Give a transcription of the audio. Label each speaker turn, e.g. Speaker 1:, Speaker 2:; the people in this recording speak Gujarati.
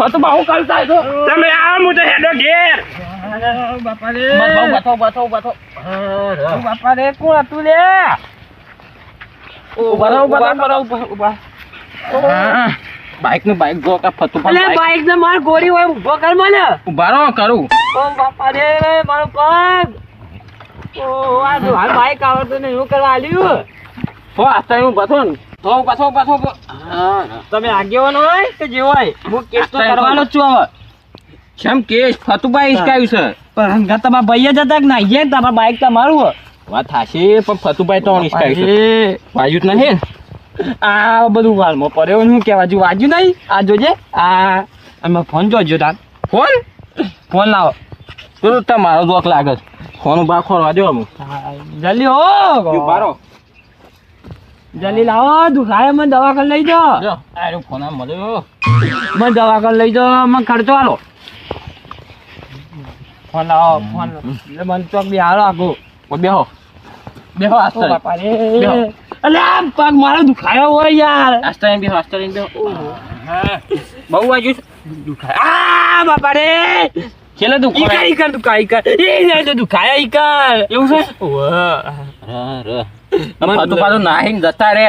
Speaker 1: તો બહુ કરતા છો
Speaker 2: તમે આ હું તો હેડો ઘેર
Speaker 1: બાપા રે બાપા રે કોણ હતું લે બાઈક નું બાઈક જો કે ફતું બાઈક ને માર ગોળી હોય ઉભો કર મને ઉભા રહો કરું ઓ બાપા રે મારો પગ ઓ આ જો હાલ બાઈક આવડતું ને હું કરવા આલ્યું હો આસ્તા હું બથો ને પાછો તમે આગેવાન હોય કે જે હોય હું કેસ તો કરવાનો જ છું હવે કેમ કેસ ફતુભાઈ ઈસકાયું છે પણ હંગા તમારા ભાઈ જ હતા કે ના જે તમારા બાઈક તમારું વાત થાશે પણ ફતુભાઈ તો ઈસકાયું છે વાજ્યું જ નહીં આ બધું વાલમાં પડ્યો હું કહેવા જો વાજ્યું નહીં આ જોજે આ અમે ફોન જોજો તાર ફોન લાવો તો તમારો જોક લાગે ફોન ઉભા ખોરવા દો અમુક જલ્દી હો બારો જલ્દી લાવો દુખાય મને દવાખાને લઈ જાઓ આરો ફોન આ મળ્યો મને દવાખાને લઈ જાઓ મને ખર્ચો આલો ફોન લાવો ફોન મને ચોક બી હાલો આખું બેહો આસ્તા બાપા રે અલે આ પગ મારો દુખાયો હોય યાર આસ્તા બેહો બહુ વાગ્યું દુખાય આ બાપા રે છેલ્લે દુખાય ઈકર દુખાય એ તો દુખાયા ઈકર એવું છે ઓહ ર ર પાછું નાહીને જતા રે